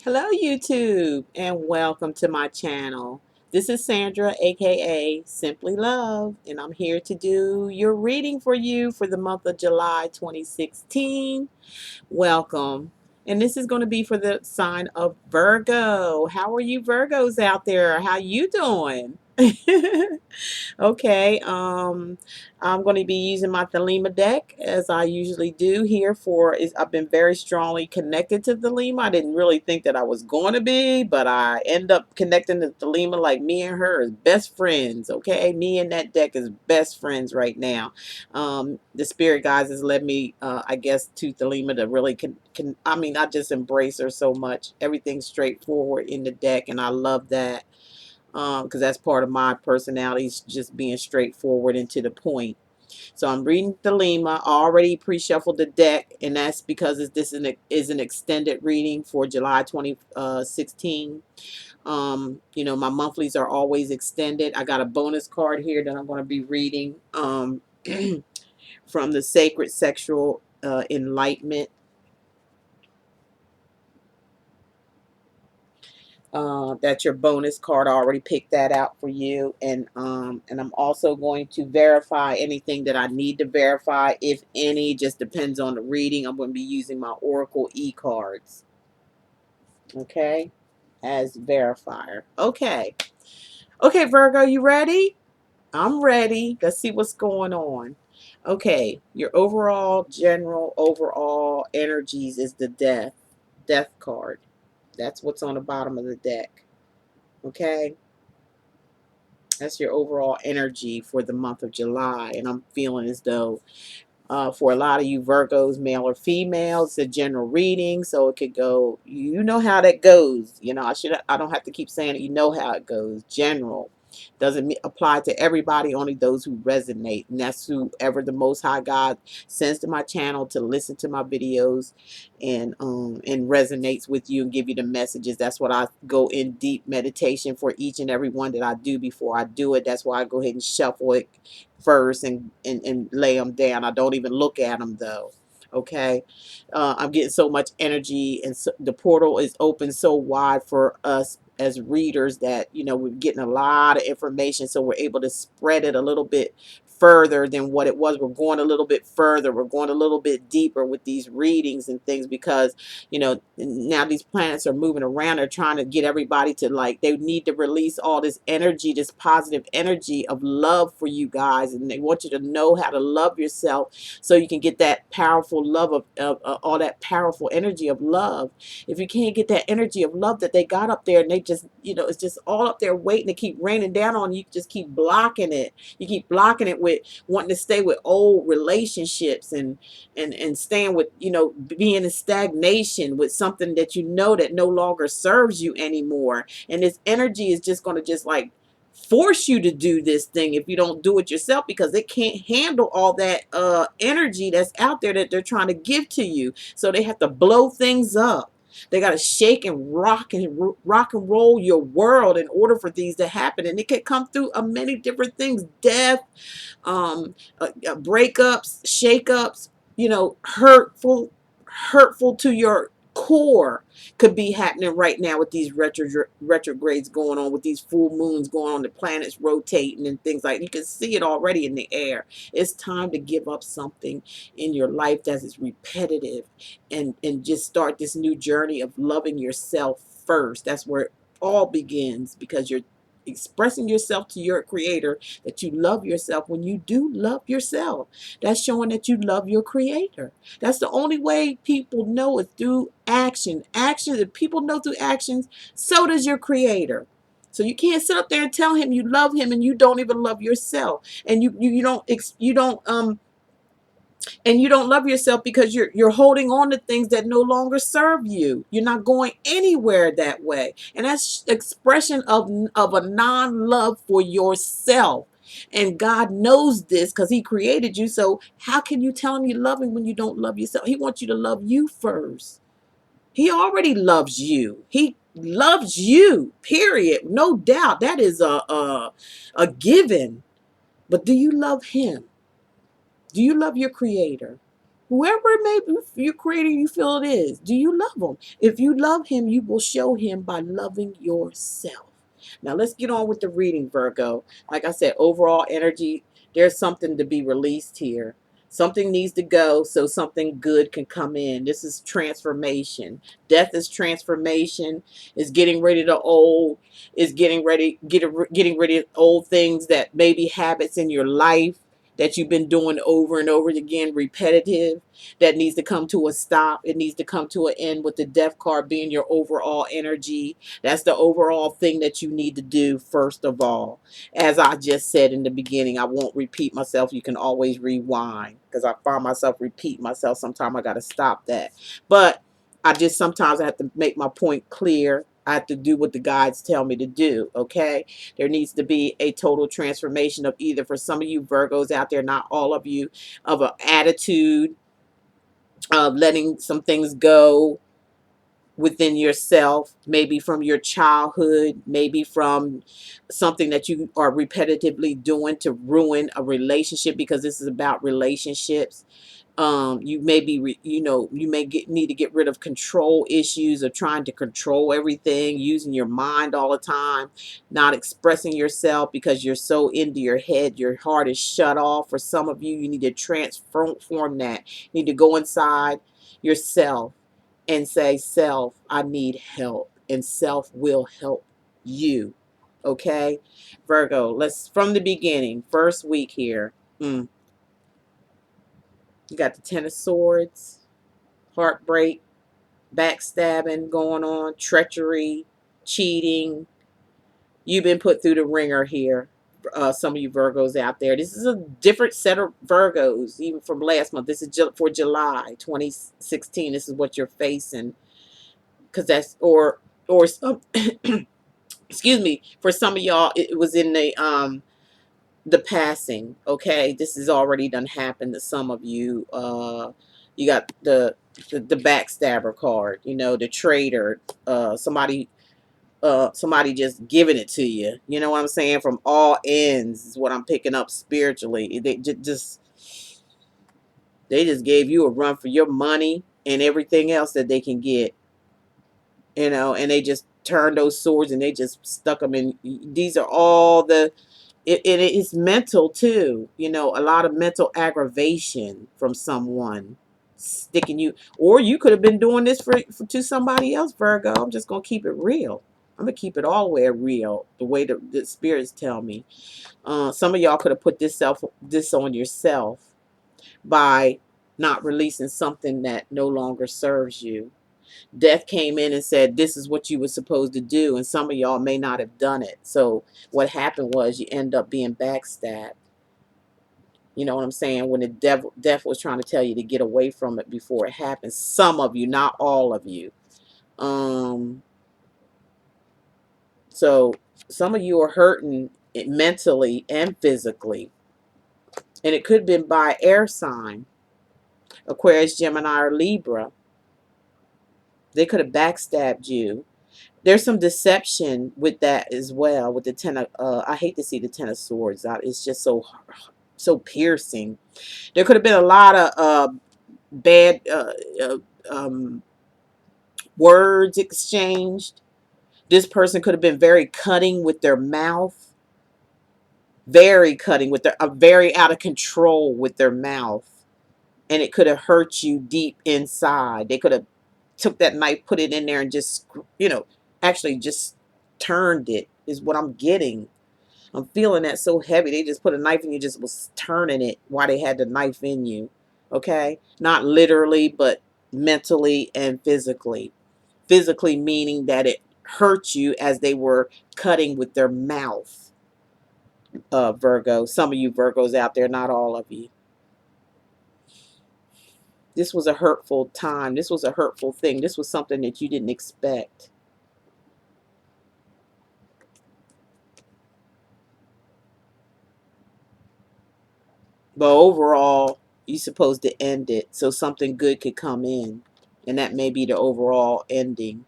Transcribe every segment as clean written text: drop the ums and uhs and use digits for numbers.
Hello, YouTube, and welcome to my channel. This is Sandra, aka Simply Love, and I'm here to do your reading for you for the month of July 2016. Welcome. And this is going to be for the sign of Virgo. How are you Virgos out there? How you doing? Okay, I'm going to be using my Thelema deck as I usually do here I've been very strongly connected to Thelema. I didn't really think that I was going to be, but I end up connecting to Thelema like me and her is best friends, okay? Me and that deck is best friends right now. The spirit guides has led me, I guess, to Thelema to really I just embrace her so much. Everything's straightforward in the deck, and I love that because that's part of my personality, is just being straightforward and to the point. So I'm reading Thelema. I already pre-shuffled the deck, and that's because is an extended reading for July 2016. My monthlies are always extended. I got a bonus card here that I'm going to be reading from the Sacred Sexual Enlightenment. That's your bonus card. I already picked that out for you, and I'm also going to verify anything that I need to verify, if any. Just depends on the reading. I'm going to be using my Oracle e-cards, okay, as verifier. Okay, Virgo, you ready? I'm ready. Let's see what's going on. Okay, your general overall energies is the death card. That's what's on the bottom of the deck. Okay, that's your overall energy for the month of July. And I'm feeling as though for a lot of you Virgos, male or female, it's a general reading, so it could go, you know how that goes. I don't have to keep saying it. You know how it goes. General doesn't apply to everybody, only those who resonate, and that's whoever the Most High God sends to my channel to listen to my videos and resonates with you and give you the messages. That's what I go in deep meditation for each and every one that I do before I do it. That's why I go ahead and shuffle it first and lay them down. I don't even look at them though. Okay, I'm getting so much energy, and so the portal is open so wide for us as readers that we're getting a lot of information, so we're able to spread it a little bit further than what it was. We're going a little bit further. We're going a little bit deeper with these readings and things, because now these planets are moving around. They're trying to get everybody to, like, they need to release all this energy, this positive energy of love for you guys, and they want you to know how to love yourself so you can get that powerful love of all that powerful energy of love. If you can't get that energy of love that they got up there, and they just, it's just all up there waiting to keep raining down on you, just keep blocking it. You keep blocking it with wanting to stay with old relationships, and staying with, being in stagnation with something that that no longer serves you anymore. And this energy is just going to just like force you to do this thing if you don't do it yourself, because it can't handle all that energy that's out there that they're trying to give to you. So they have to blow things up. They got to shake and rock and roll your world in order for these to happen. And it could come through many different things: death, breakups, shakeups, hurtful to your core could be happening right now with these retrogrades going on, with these full moons going on, the planets rotating and things like that. You can see it already in the air. It's time to give up something in your life that is repetitive, and just start this new journey of loving yourself first. That's where it all begins, because you're expressing yourself to your creator, that you love yourself. When you do love yourself, that's showing that you love your creator. That's the only way people know, is through action. If people know through actions, so does your creator. So you can't sit up there and tell him you love him and you don't even love yourself, and you don't love yourself because you're holding on to things that no longer serve you. You're not going anywhere that way, and that's expression of a non-love for yourself. And God knows this because he created you. So how can you tell him you love him when you don't love yourself? He wants you to love you first. He already loves you. He loves you, period. No doubt. That is a given. But do you love him? Do you love your creator? Whoever it may be you're creating, you feel it is. Do you love him? If you love him, you will show him by loving yourself. Now let's get on with the reading, Virgo. Like I said, overall energy, there's something to be released here. Something needs to go so something good can come in. This is transformation. Death is transformation. Is getting ready to old. Is getting rid of old things that may be habits in your life that you've been doing over and over again, repetitive, that needs to come to a stop. It needs to come to an end with the death card being your overall energy. That's the overall thing that you need to do first of all. As I just said in the beginning, I won't repeat myself. You can always rewind because I find myself repeating myself. Sometimes I got to stop that. But I just sometimes I have to make my point clear. I have to do what the guides tell me to do, okay? There needs to be a total transformation of either, for some of you Virgos out there, not all of you, of an attitude of letting some things go within yourself, maybe from your childhood, maybe from something that you are repetitively doing to ruin a relationship, because this is about relationships. You may be you may need to get rid of control issues of trying to control everything, using your mind all the time, not expressing yourself because you're so into your head, your heart is shut off. For some of you, you need to transform that. You need to go inside yourself and say, self, I need help, and self will help you. Okay, Virgo, let's from the beginning, first week here. You got the Ten of Swords, heartbreak, backstabbing going on, treachery, cheating. You've been put through the ringer here. Some of you Virgos out there. This is a different set of Virgos, even from last month. This is for July 2016. This is what you're facing. Because that's, or some, excuse me, for some of y'all, it was in the passing. Okay, this has already done happened to some of you. You got the backstabber card, you know, the traitor, somebody just giving it to you, you know what I'm saying, from all ends is what I'm picking up spiritually. They just gave you a run for your money and everything else that they can get, you know, and they just turned those swords and they just stuck them in. These are all it's mental too, you know, a lot of mental aggravation from someone sticking you, or you could have been doing this for to somebody else, Virgo. I'm just gonna keep it real. I'm gonna keep it all the way real, the way the spirits tell me. Some of y'all could have put this on yourself by not releasing something that no longer serves you. Death came in and said, this is what you were supposed to do. And some of y'all may not have done it. So what happened was you end up being backstabbed. You know what I'm saying? When the death was trying to tell you to get away from it before it happens. Some of you, not all of you. So some of you are hurting mentally and physically. And it could have been by air sign. Aquarius, Gemini, or Libra. They could have backstabbed you. There's some deception with that as well. With the ten of, I hate to see the Ten of Swords out. It's just so piercing. There could have been a lot of bad uh, um, words exchanged. This person could have been very cutting with their mouth, very cutting with their, very out of control with their mouth, and it could have hurt you deep inside. They could have took that knife, put it in there, and just, you know, actually just turned it, is what I'm getting. I'm feeling that so heavy. They just put a knife in you, just was turning it while they had the knife in you. Okay? Not literally, but mentally and physically. Physically meaning that it hurt you as they were cutting with their mouth. Virgo. Some of you Virgos out there, not all of you. This was a hurtful time. This was a hurtful thing. This was something that you didn't expect. But overall, you're supposed to end it so something good could come in. And that may be the overall ending.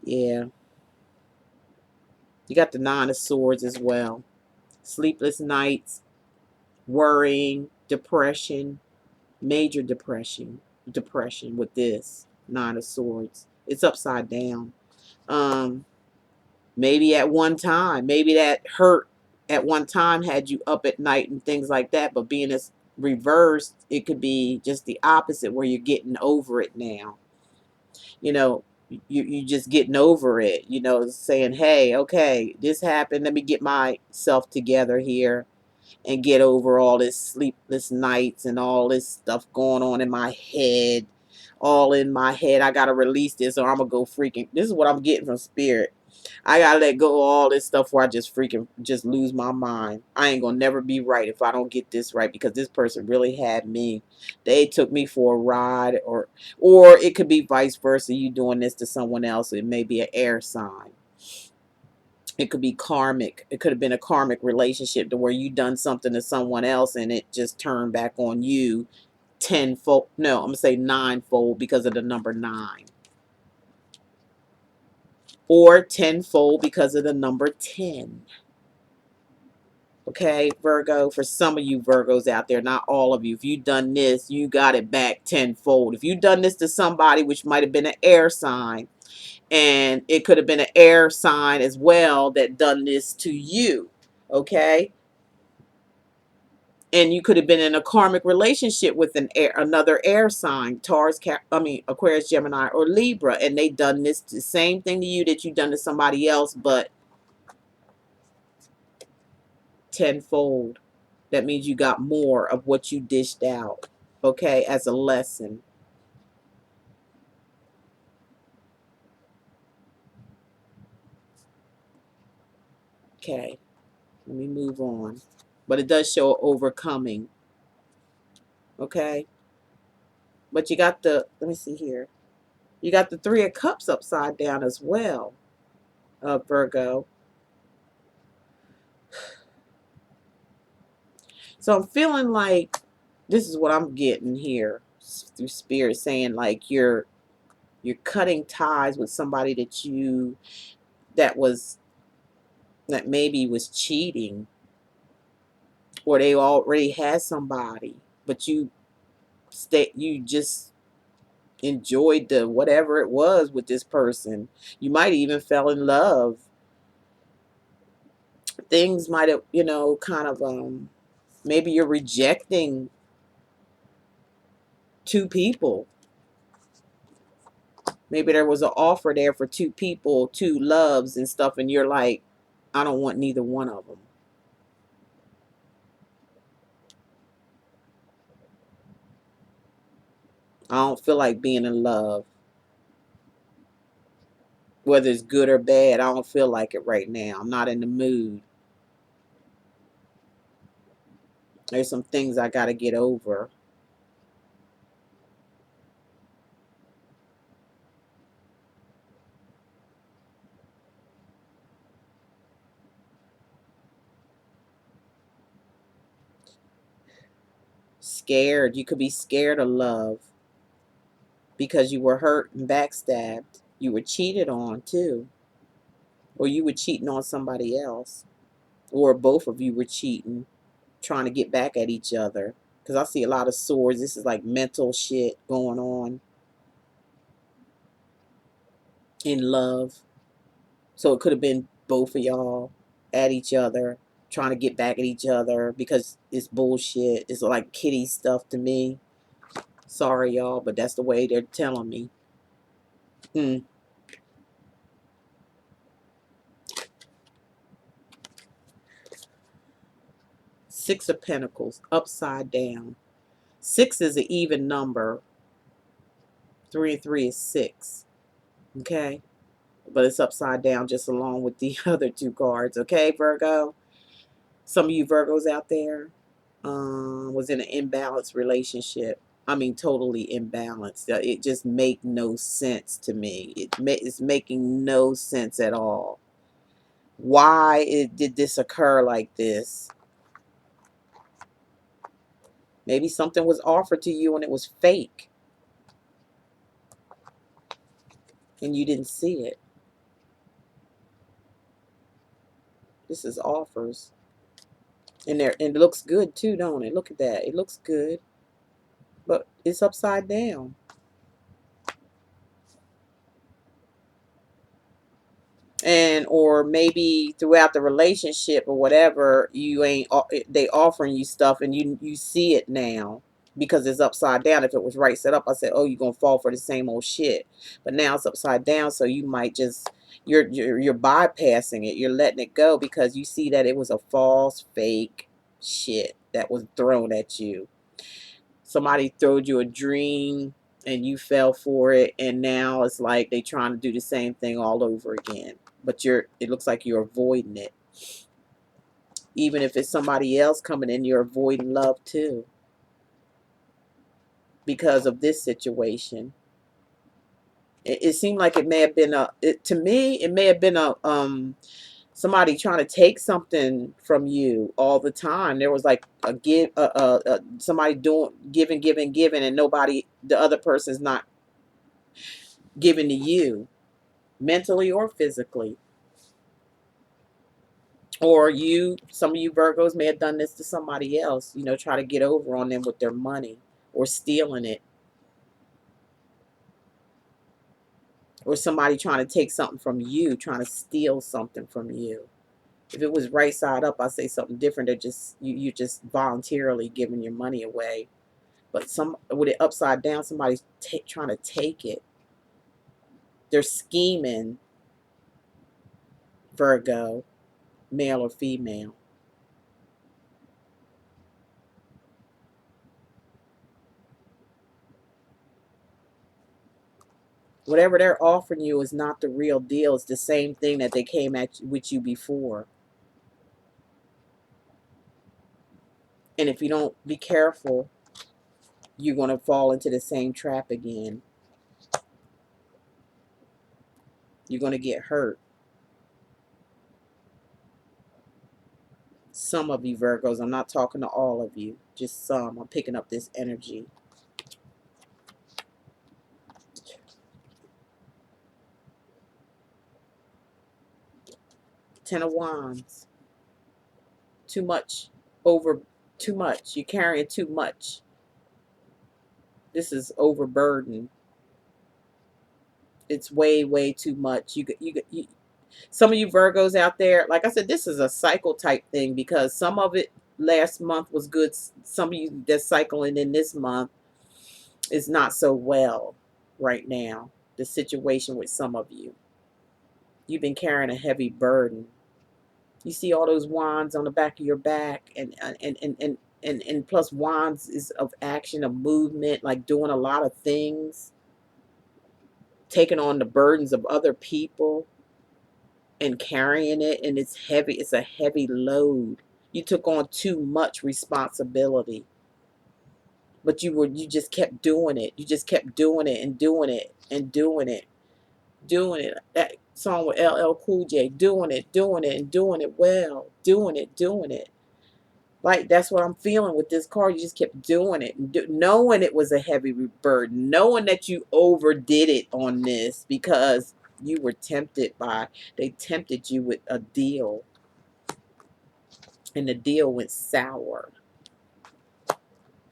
Yeah. You got the Nine of Swords as well. Sleepless nights, worrying, depression, major depression with this Nine of Swords. It's upside down. Um, Maybe at one time, maybe that hurt at one time had you up at night and things like that, but being as reversed, it could be just the opposite where you're getting over it now. You know, you just getting over it, you know, saying, hey, okay, this happened. Let me get myself together here and get over all this sleepless nights and all this stuff going on in my head. All in my head. I gotta release this or I'm gonna go freaking. This is what I'm getting from spirit. I gotta let go of all this stuff where I just freaking just lose my mind. I ain't gonna never be right if I don't get this right because this person really had me. They took me for a ride, or it could be vice versa. You doing this to someone else. It may be an air sign. It could be karmic. It could have been a karmic relationship to where you done something to someone else and it just turned back on you tenfold. No, I'm gonna say ninefold because of the number 9. Or tenfold because of the number 10. Okay, Virgo, for some of you Virgos out there, not all of you, if you done this, you got it back tenfold. If you done this to somebody, which might have been an air sign, and it could have been an air sign as well that done this to you, okay? And you could have been in a karmic relationship with another air sign, Taurus, Aquarius, Gemini, or Libra, and they done this the same thing to you that you done to somebody else, but tenfold. That means you got more of what you dished out, okay, as a lesson. Okay, let me move on. But it does show overcoming, okay? But you got let me see here. You got the Three of Cups upside down as well, Virgo. So I'm feeling like this is what I'm getting here through spirit saying like you're cutting ties with somebody that was that maybe was cheating, or they already had somebody, but you just enjoyed the whatever it was with this person. You might even fell in love. Things might have, kind of maybe you're rejecting two people. Maybe there was an offer there for two people, two loves and stuff, and you're like, I don't want neither one of them. I don't feel like being in love. Whether it's good or bad, I don't feel like it right now. I'm not in the mood. There's some things I got to get over. Scared. You could be scared of love because you were hurt and backstabbed. You were cheated on too. Or you were cheating on somebody else. Or both of you were cheating, trying to get back at each other. Because I see a lot of swords. This is like mental shit going on in love. So it could have been both of y'all at each other, trying to get back at each other because it's bullshit. It's like kitty stuff to me. Sorry, y'all, but that's the way they're telling me. Hmm. Six of Pentacles, upside down. 6 is an even number. 3 and 3 is 6. Okay? But it's upside down just along with the other two cards. Okay, Virgo? Some of you Virgos out there was in an imbalanced relationship. I mean, totally imbalanced. It just make no sense to me. It's making no sense at all. Why did this occur like this? Maybe something was offered to you and it was fake and you didn't see it. This is offers. And there, and it looks good too, don't it? Look at that. It looks good, but it's upside down. And or maybe throughout the relationship or whatever, you ain't they offering you stuff and you see it now because it's upside down. If it was right set up, I said, oh, you're gonna fall for the same old shit. But now it's upside down, so you might just you're bypassing it. You're letting it go because you see that it was a false, fake shit that was thrown at you. Somebody throwed you a dream and you fell for it, and now it's like they trying to do the same thing all over again, but it looks like you're avoiding it. Even if it's somebody else coming in, you're avoiding love too because of this situation. It seemed like it may have been to me it may have been a somebody trying to take something from you all the time. There was like a give somebody doing giving, and nobody, the other person's not giving to you, mentally or physically. Or some of you Virgos may have done this to somebody else, try to get over on them with their money or stealing it. Or somebody trying to take something from you, trying to steal something from you. If it was right side up, I say something different. They're just you just voluntarily giving your money away. But with it upside down, somebody's trying to take it. They're scheming, Virgo, male or female. Whatever they're offering you is not the real deal. It's the same thing that they came at with you before. And if you don't be careful, you're going to fall into the same trap again. You're going to get hurt. Some of you Virgos, I'm not talking to all of you, just some. I'm picking up this energy. Ten of Wands. Too much. Too much. You're carrying too much. This is overburdened. It's way, way too much. Some of you Virgos out there, like I said, this is a cycle type thing because some of it last month was good. Some of you that's cycling in this month is not so well right now. The situation with some of you. You've been carrying a heavy burden. You see all those wands on the back of your back, and plus wands is of action, of movement, like doing a lot of things, taking on the burdens of other people and carrying it, and it's heavy. It's a heavy load. You took on too much responsibility, but you just kept doing it. You just kept doing it and doing it and doing it. That song with LL Cool J, doing it and doing it well, doing it. Like that's what I'm feeling with this card. You just kept doing it, and knowing it was a heavy burden, knowing that you overdid it on this because you were they tempted you with a deal, and the deal went sour.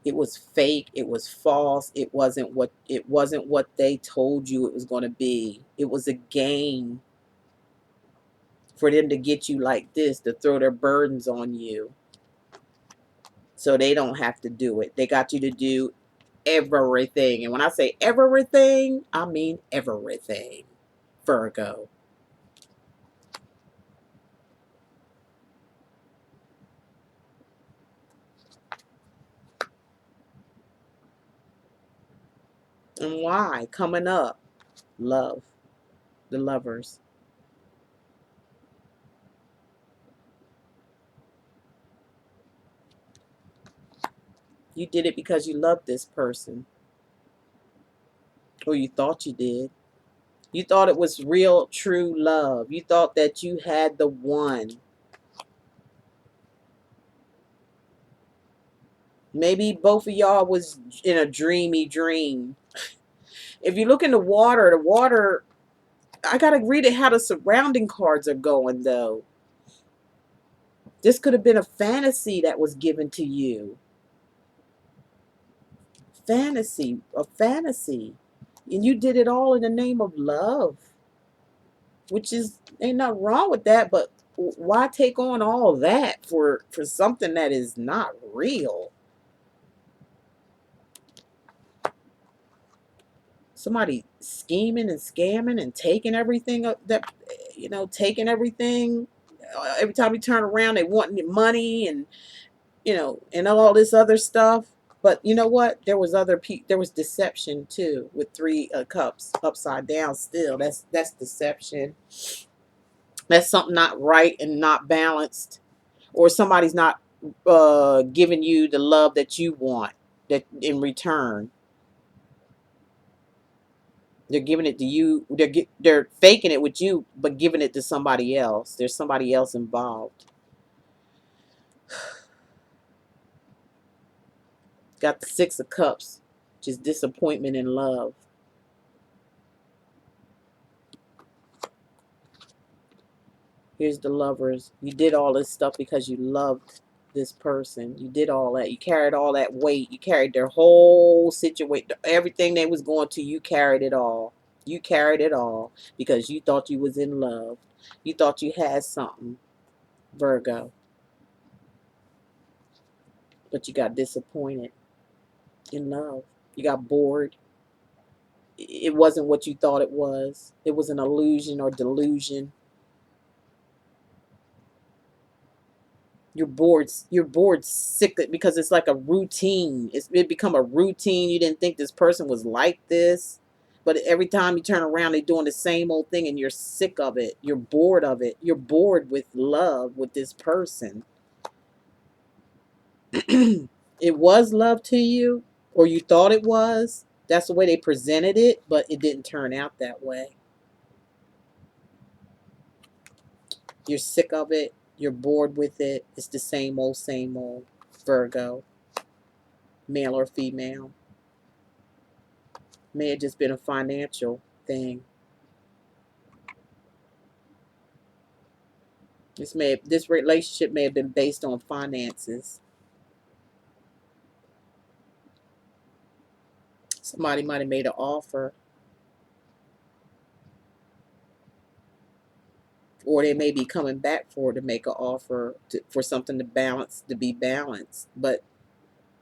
It was fake. It was false. It wasn't what they told you it was going to be. It was a game for them to get you like this, to throw their burdens on you so they don't have to do it. They got you to do everything. And when I say everything, I mean everything, Virgo. And why? Coming up, love, the lovers. You did it because you loved this person, or you thought you did. You thought it was real, true love. You thought that you had the one. Maybe both of y'all was in a dreamy dream. If you look in the water, I got to read it how the surrounding cards are going, though. This could have been a fantasy that was given to you. Fantasy, a fantasy. And you did it all in the name of love, which is, ain't nothing wrong with that, but why take on all that for something that is not real? Somebody scheming and scamming and taking everything up that, taking everything. Every time you turn around, they want money and, and all this other stuff. But you know what? There was there was deception too with three cups upside down. Still, that's deception. That's something not right and not balanced, or somebody's not giving you the love that you want. That in return, they're giving it to you. They're faking it with you, but giving it to somebody else. There's somebody else involved. Got the Six of Cups, just disappointment in love. Here's the Lovers. You did all this stuff because you loved this person. You did all that. You carried all that weight. You carried their whole situation. Everything they was going to, you carried it all. You carried it all because you thought you was in love. You thought you had something, Virgo. But you got disappointed in love. You got bored. It wasn't what you thought it was. It was an illusion or delusion. You're bored sick because it's like a routine. It become a routine. You didn't think this person was like this, but every time you turn around they're doing the same old thing and you're sick of it. You're bored of it. You're bored with love with this person. It was love to you, or you thought it was. That's the way they presented it, but it didn't turn out that way. You're sick of it. You're bored with it. It's the same old, Virgo, male or female. May have just been a financial thing. This relationship may have been based on finances. Somebody might have made an offer, or they may be coming back to make an offer for something to be balanced. But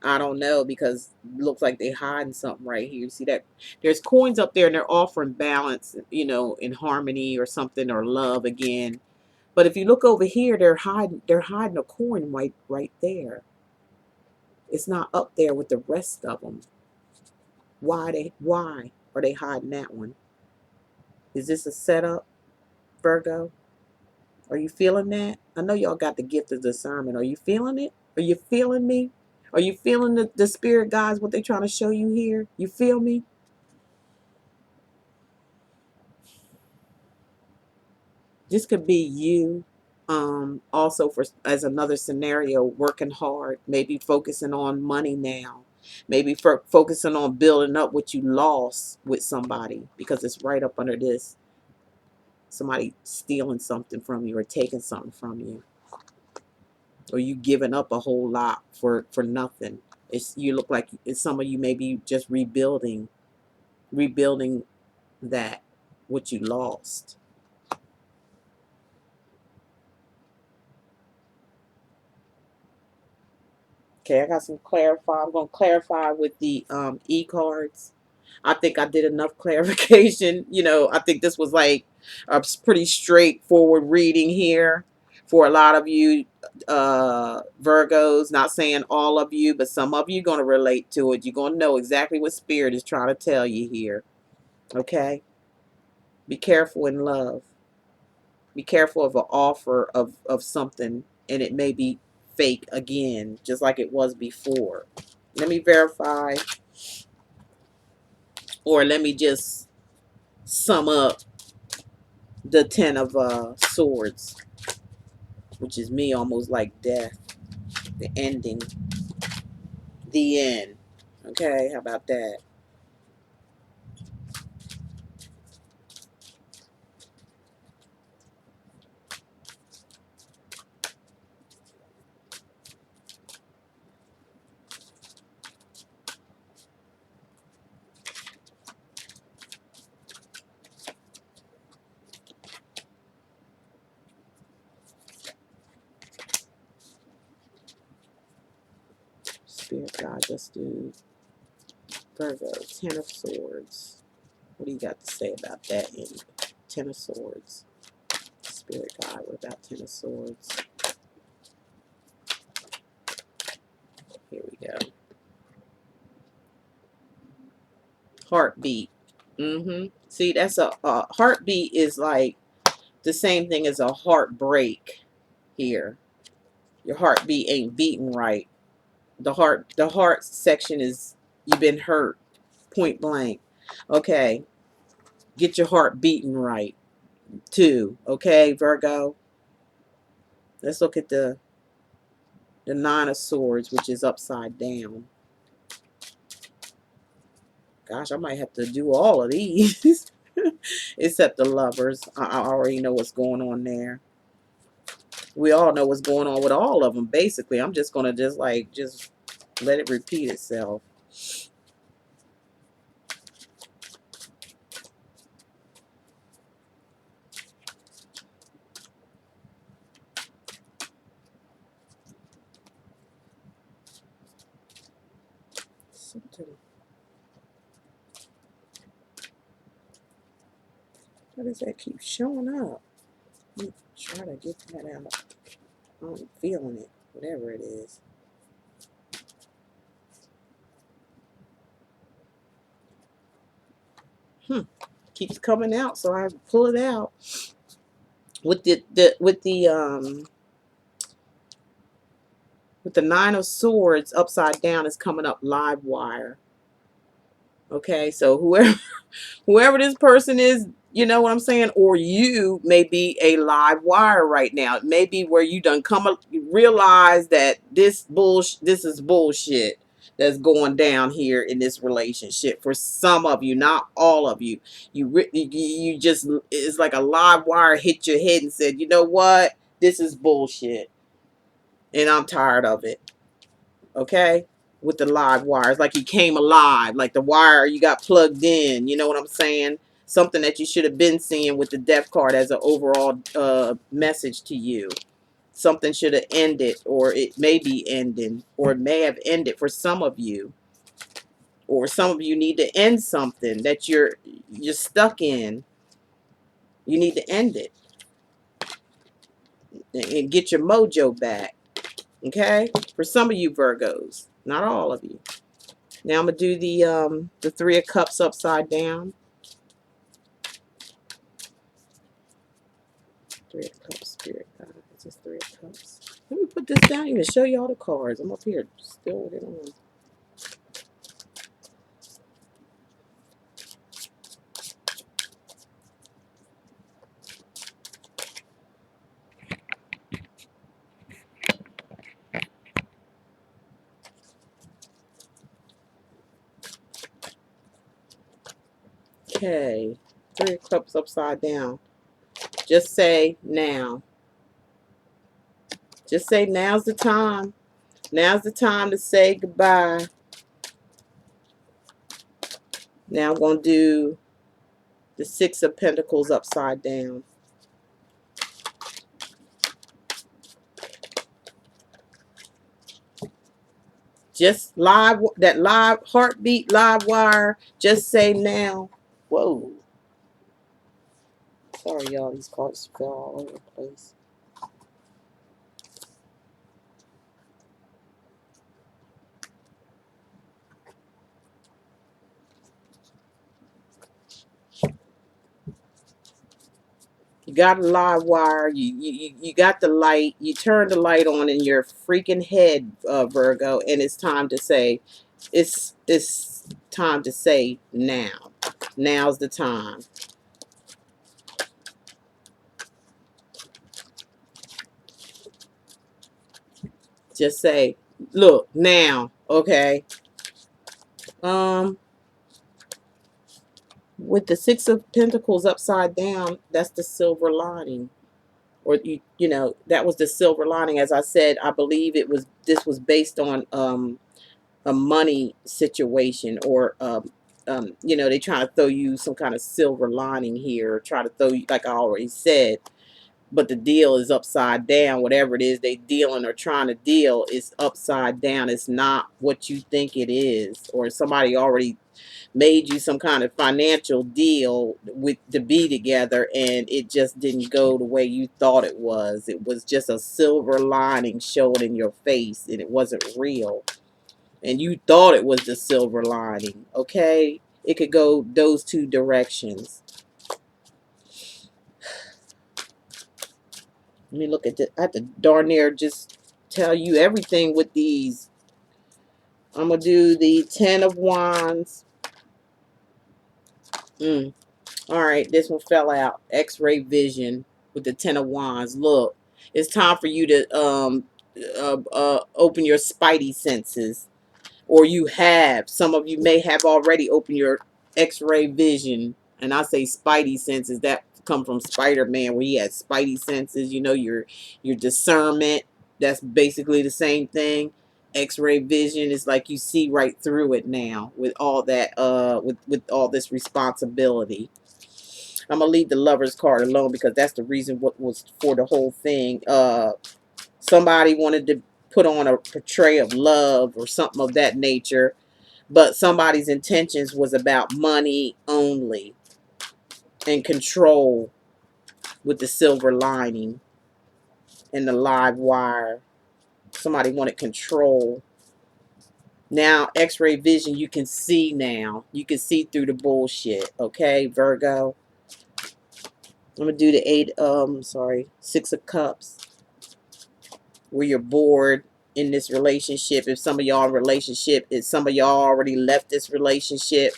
I don't know, because it looks like they hiding something right here. You see that there's coins up there and they're offering balance, in harmony or something, or love again. But if you look over here, they're hiding a coin right there. It's not up there with the rest of them. Why are they hiding that one? Is this a setup, Virgo? Are you feeling that? I know y'all got the gift of discernment. Are you feeling it? Are you feeling me? Are you feeling the spirit guys, what they trying to show you here? You feel me? This could be you. Also, for as another scenario, working hard, maybe focusing on money now, maybe for focusing on building up what you lost with somebody, because it's right up under this. Somebody stealing something from you or taking something from you, or you giving up a whole lot for nothing. You look like some of you may be just rebuilding that what you lost. Okay, I got some clarify. I'm going to clarify with the e-cards. I think I did enough clarification. I think this was like a pretty straightforward reading here for a lot of you Virgos. Not saying all of you, but some of you going to relate to it. You're going to know exactly what Spirit is trying to tell you here. Okay? Be careful in love. Be careful of an offer of something, and it may be fake again, just like it was before. Let me verify, or let me just sum up the Ten of Swords, which is me almost like death, the ending, the end. Okay, how about that? Let's do Virgo, Ten of Swords. What do you got to say about that in Ten of Swords? Spirit guide, what about Ten of Swords? Here we go. Heartbeat. See, that's a heartbeat is like the same thing as a heartbreak here. Your heartbeat ain't beating right. The heart section is you've been hurt, point blank. Okay, get your heart beating right too. Okay, Virgo. Let's look at the Nine of Swords, which is upside down. Gosh, I might have to do all of these. Except the Lovers. I already know what's going on there. We all know what's going on with all of them, basically. I'm just going to just let it repeat itself. Something. Why does that keep showing up? Let me try to get that out. I'm feeling it, whatever it is. Keeps coming out, so I pull it out. With the Nine of Swords upside down is coming up live wire. Okay, so whoever this person is, you know what I'm saying, or you may be a live wire right now. It may be where you done realize that this is bullshit that's going down here in this relationship. For some of you, not all of you, you just, it's like a live wire hit your head and said, you know what, this is bullshit, and I'm tired of it. Okay, with the live wires, like you came alive, like the wire you got plugged in, you know what I'm saying? Something that you should have been seeing with the death card as an overall message to you. Something should have ended, or it may be ending, or it may have ended for some of you, or some of you need to end something that you're stuck in. You need to end it and get your mojo back. Okay, for some of you Virgos, not all of you. Now I'm gonna do the Three of Cups upside down. Three of Cups, Spirit guide. It's just Three of Cups. Let me put this down here to show you all the cards. I'm up here still with it on. Okay, Three of Cups upside down. Just say now. Just say now's the time. Now's the time to say goodbye. Now I'm going to do the Six of Pentacles upside down. Just live, that live heartbeat, live wire. Just say now. Whoa. Sorry, y'all. These cards fell all over the place. You got a live wire. You got the light. You turn the light on in your freaking head, Virgo, and it's time to say, it's time to say now. Now's the time. Just say, look now, okay. With the Six of Pentacles upside down, that's the silver lining. Or you know, that was the silver lining. As I said, I believe this was based on a money situation, or you know, they trying to throw you some kind of silver lining here, or try to throw you, like I already said. but the deal is upside down. Whatever it is they dealing or trying to deal is upside down. It's not what you think it is, or somebody already made you some kind of financial deal with to be together, and it just didn't go the way you thought it was. It was just a silver lining showing in your face, and it wasn't real. And you thought it was the silver lining. Okay, it could go those two directions. Let me look at the. I have to darn near just tell you everything with these. I'm gonna do the Ten of Wands. All right, this one fell out. X-ray vision with the Ten of Wands. Look, it's time for you to open your spidey senses, or you have. Some of you may have already opened your X-ray vision, and I say spidey senses. That come from Spider-Man, where he had spidey senses. You know, your discernment. That's basically the same thing. X-ray vision is like you see right through it now with all that with all this responsibility. I'm gonna leave the Lover's card alone because that's the reason what was for the whole thing. Somebody wanted to put on a portrayal of love or something of that nature, but somebody's intentions was about money only and control with the silver lining and the live wire. Somebody wanted control. Now, X-ray vision, you can see now. You can see through the bullshit. Okay, Virgo. I'm gonna do the Six of Cups. Where you're bored in this relationship. If some of y'all in relationship, if some of y'all already left this relationship,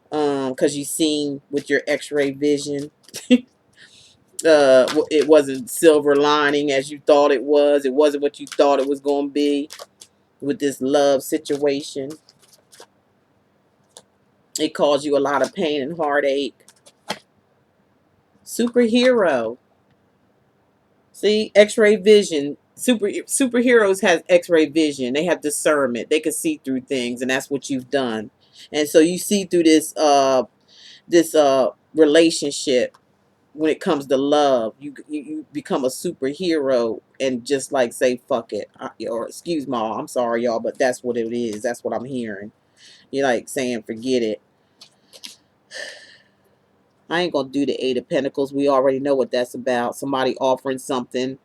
because you seen with your X-ray vision, it wasn't silver lining as you thought it was. It wasn't what you thought it was going to be with this love situation. It caused you a lot of pain and heartache. Superhero. See, X-ray vision. Superheroes has X-ray vision. They have discernment. They can see through things, and that's what you've done. And so you see through this relationship. When it comes to love, you become a superhero and just like say fuck it, or excuse me, I'm sorry y'all, but that's what it is. That's what I'm hearing. You're like saying forget it. I ain't gonna do the Eight of Pentacles. We already know what that's about. Somebody offering something,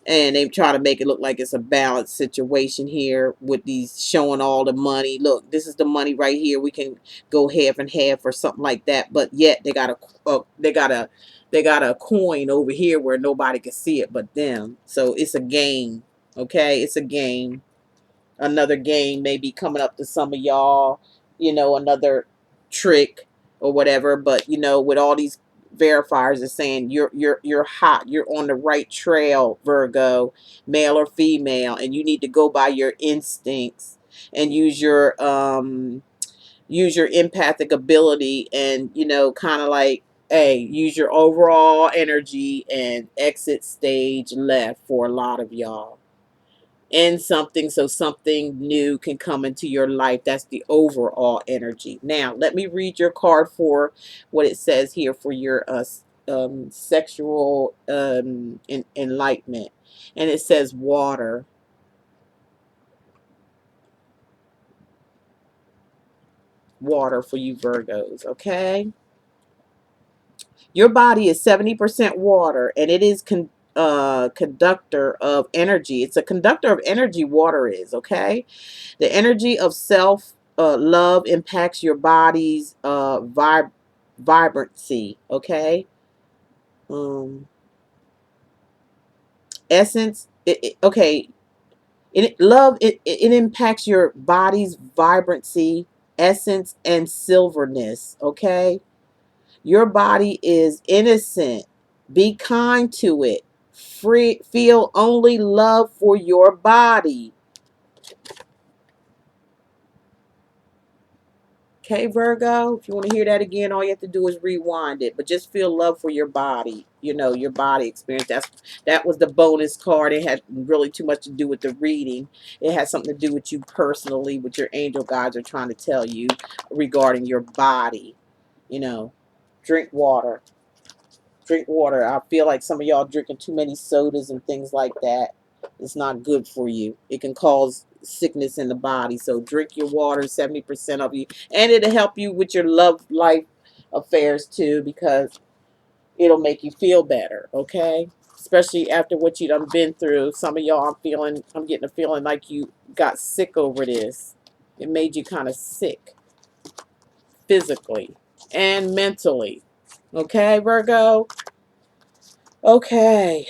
and they try to make it look like it's a balanced situation here with these showing all the money. Look, this is the money right here. We can go half and half or something like that. But yet they got a coin over here where nobody can see it but them. So it's a game. Okay, it's a game. Another game may be coming up to some of y'all, another trick or whatever. But with all these verifiers are saying you're hot, you're on the right trail, Virgo, male or female, and you need to go by your instincts and use your empathic ability, and kind of like, hey, use your overall energy and exit stage left for a lot of y'all. And something so something new can come into your life. That's the overall energy. Now, let me read your card for what it says here for your sexual enlightenment. And it says water. Water for you Virgos, okay? Your body is 70% water, and it is conductor of energy. It's a conductor of energy, water is, okay? The energy of self love impacts your body's vibrancy, okay? Essence, okay. It impacts your body's vibrancy, essence, and silverness, okay? Your body is innocent. Be kind to it. Feel only love for your body. Okay, Virgo, if you want to hear that again, all you have to do is rewind it. But just feel love for your body. Your body experience. That was the bonus card. It had really too much to do with the reading. It has something to do with you personally, what your angel guides are trying to tell you regarding your body. Drink water. Drink water. I feel like some of y'all drinking too many sodas and things like that. It's not good for you. It can cause sickness in the body. So drink your water, 70% of you. And it'll help you with your love life affairs too, because it'll make you feel better, okay? Especially after what you done been through. Some of y'all, I'm getting a feeling like you got sick over this. It made you kind of sick physically and mentally. Okay, Virgo? Okay,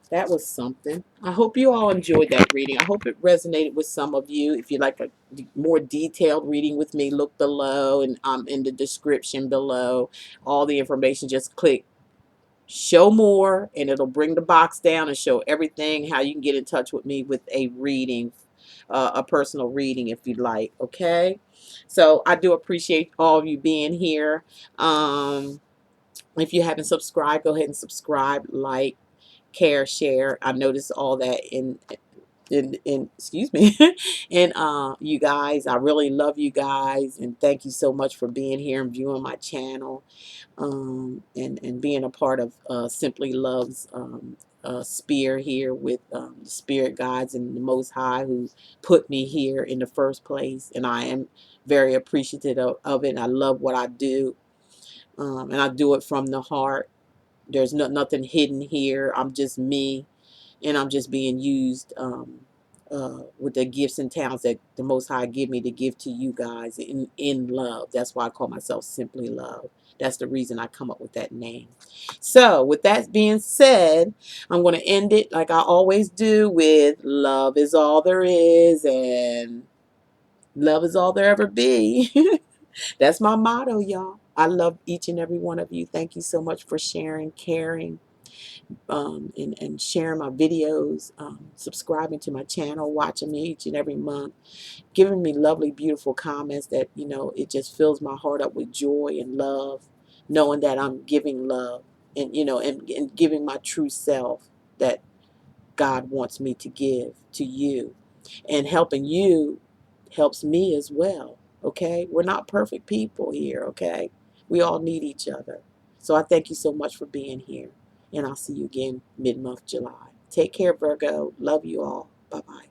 that was something. I hope you all enjoyed that reading. I hope it resonated with some of you. If you'd like a more detailed reading with me, look below and in the description below. All the information, just click show more and it'll bring the box down and show everything, how you can get in touch with me with a reading, a personal reading if you'd like. Okay, so I do appreciate all of you being here. If you haven't subscribed, go ahead and subscribe, like, care, share. I noticed all that in excuse me. And you guys, I really love you guys, and thank you so much for being here and viewing my channel, and being a part of Simply Love's spear here with the spirit guides and the Most High who put me here in the first place. And I am very appreciative of it. And I love what I do, and I do it from the heart. There's nothing hidden here. I'm just me, and I'm just being used with the gifts and talents that the Most High give me to give to you guys in love. That's why I call myself Simply Love. That's the reason I come up with that name. So with that being said, I'm going to end it like I always do with love is all there is and love is all there ever be. That's my motto, y'all. I love each and every one of you. Thank you so much for sharing, caring, and sharing my videos, subscribing to my channel, watching me each and every month, giving me lovely, beautiful comments that, it just fills my heart up with joy and love, knowing that I'm giving love and, and giving my true self that God wants me to give to you. And helping you helps me as well, okay? We're not perfect people here, okay? We all need each other. So I thank you so much for being here. And I'll see you again mid-month July. Take care, Virgo. Love you all. Bye-bye.